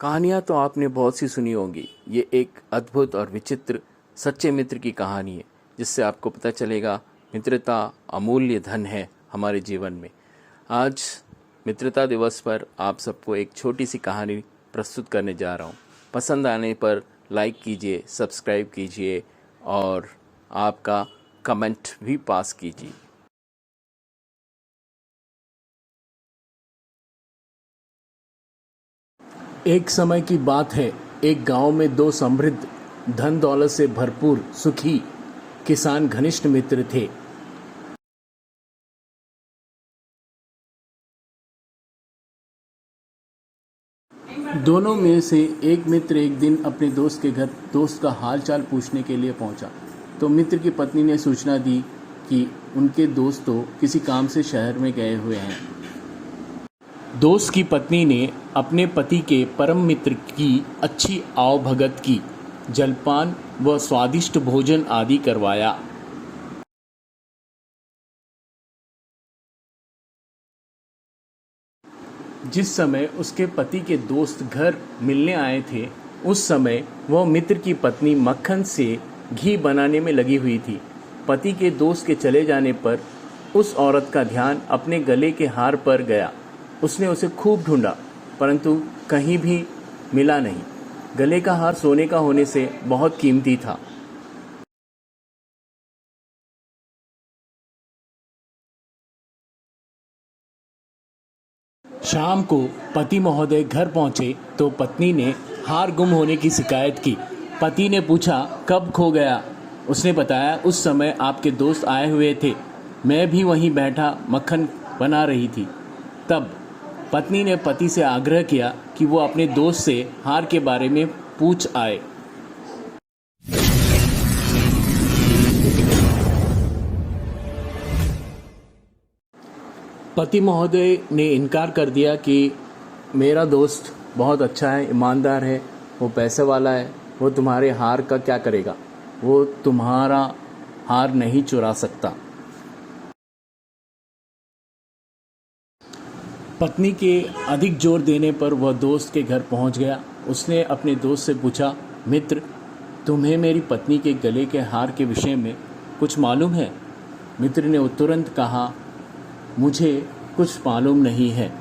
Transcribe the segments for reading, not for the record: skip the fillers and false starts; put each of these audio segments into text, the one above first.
कहानियाँ तो आपने बहुत सी सुनी होंगी। ये एक अद्भुत और विचित्र सच्चे मित्र की कहानी है, जिससे आपको पता चलेगा मित्रता अमूल्य धन है हमारे जीवन में। आज मित्रता दिवस पर आप सबको एक छोटी सी कहानी प्रस्तुत करने जा रहा हूँ। पसंद आने पर लाइक कीजिए, सब्सक्राइब कीजिए और आपका कमेंट भी पास कीजिए। एक समय की बात है। एक गांव में दो समृद्ध, धन दौलत से भरपूर, सुखी किसान घनिष्ठ मित्र थे। दोनों में से एक मित्र एक दिन अपने दोस्त के घर दोस्त का हालचाल पूछने के लिए पहुंचा। तो मित्र की पत्नी ने सूचना दी कि उनके दोस्त तो किसी काम से शहर में गए हुए हैं। दोस्त की पत्नी ने अपने पति के परम मित्र की अच्छी आवभगत की, जलपान व स्वादिष्ट भोजन आदि करवाया। जिस समय उसके पति के दोस्त घर मिलने आए थे, उस समय वह मित्र की पत्नी मक्खन से घी बनाने में लगी हुई थी। पति के दोस्त के चले जाने पर उस औरत का ध्यान अपने गले के हार पर गया। उसने उसे खूब ढूंढा, परंतु कहीं भी मिला नहीं। गले का हार सोने का होने से बहुत कीमती था। शाम को पति महोदय घर पहुंचे तो पत्नी ने हार गुम होने की शिकायत की। पति ने पूछा, कब खो गया? उसने बताया, उस समय आपके दोस्त आए हुए थे, मैं भी वहीं बैठा मक्खन बना रही थी। तब पत्नी ने पति से आग्रह किया कि वो अपने दोस्त से हार के बारे में पूछ आए। पति महोदय ने इनकार कर दिया कि मेरा दोस्त बहुत अच्छा है, ईमानदार है, वो पैसे वाला है, वो तुम्हारे हार का क्या करेगा, वो तुम्हारा हार नहीं चुरा सकता। पत्नी के अधिक जोर देने पर वह दोस्त के घर पहुंच गया। उसने अपने दोस्त से पूछा, मित्र, तुम्हें मेरी पत्नी के गले के हार के विषय में कुछ मालूम है? मित्र ने तुरंत कहा, मुझे कुछ मालूम नहीं है।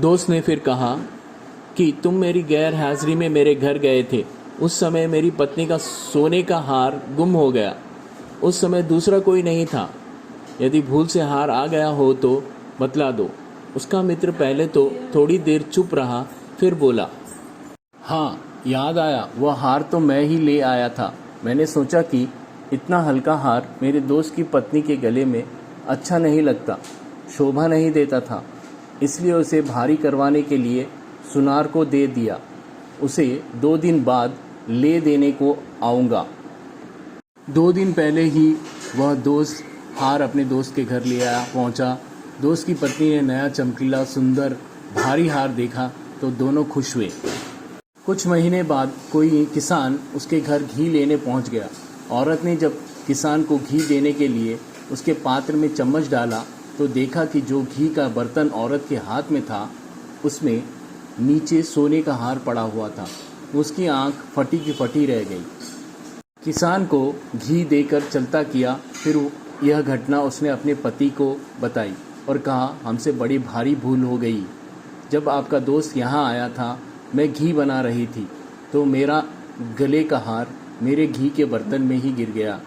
दोस्त ने फिर कहा कि तुम मेरी गैर हाजिरी में मेरे घर गए थे। उस समय मेरी पत्नी का सोने का हार गुम हो गया। उस समय दूसरा कोई नहीं था। यदि भूल से हार आ गया हो तो बतला दो। उसका मित्र पहले तो थोड़ी देर चुप रहा, फिर बोला, हाँ, याद आया, वह हार तो मैं ही ले आया था। मैंने सोचा कि इतना हल्का हार मेरे दोस्त की पत्नी के गले में अच्छा नहीं लगता, शोभा नहीं देता था, इसलिए उसे भारी करवाने के लिए सुनार को दे दिया। उसे 2 दिन बाद ले देने को आऊँगा। 2 दिन पहले ही वह दोस्त हार अपने दोस्त के घर ले आया पहुँचा। दोस्त की पत्नी ने नया चमकीला सुंदर भारी हार देखा तो दोनों खुश हुए। कुछ महीने बाद कोई किसान उसके घर घी लेने पहुंच गया। औरत ने जब किसान को घी देने के लिए उसके पात्र में चम्मच डाला तो देखा कि जो घी का बर्तन औरत के हाथ में था, उसमें नीचे सोने का हार पड़ा हुआ था। उसकी आंख फटी की फटी रह गई। किसान को घी देकर चलता किया। फिर यह घटना उसने अपने पति को बताई और कहा, हमसे बड़ी भारी भूल हो गई। जब आपका दोस्त यहाँ आया था, मैं घी बना रही थी तो मेरा गले का हार मेरे घी के बर्तन में ही गिर गया,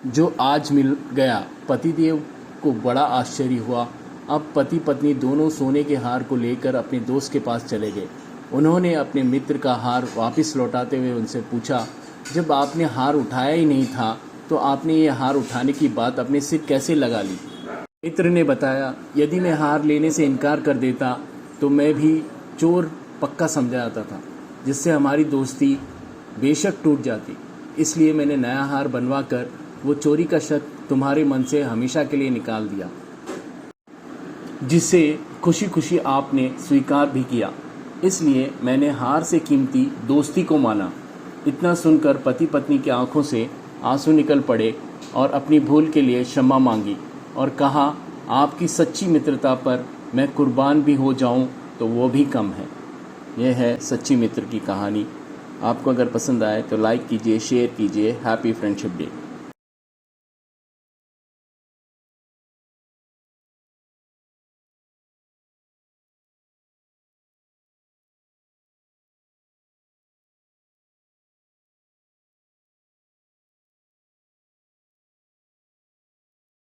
जो आज मिल गया। पतिदेव को बड़ा आश्चर्य हुआ। अब पति पत्नी दोनों सोने के हार को लेकर अपने दोस्त के पास चले गए। उन्होंने अपने मित्र का हार वापस लौटाते हुए उनसे पूछा, जब आपने हार उठाया ही नहीं था तो आपने ये हार उठाने की बात अपने सिर कैसे लगा ली? मित्र ने बताया, यदि मैं हार लेने से इनकार कर देता तो मैं भी चोर पक्का समझा जाता था, जिससे हमारी दोस्ती बेशक टूट जाती। इसलिए मैंने नया हार बनवा कर वो चोरी का शक तुम्हारे मन से हमेशा के लिए निकाल दिया, जिसे खुशी खुशी आपने स्वीकार भी किया। इसलिए मैंने हार से कीमती दोस्ती को माना। इतना सुनकर पति पत्नी की आंखों से आंसू निकल पड़े और अपनी भूल के लिए क्षमा मांगी और कहा, आपकी सच्ची मित्रता पर मैं कुर्बान भी हो जाऊं तो वो भी कम है। यह है सच्ची मित्र की कहानी। आपको अगर पसंद आए तो लाइक कीजिए, शेयर कीजिए। Happy friendship day.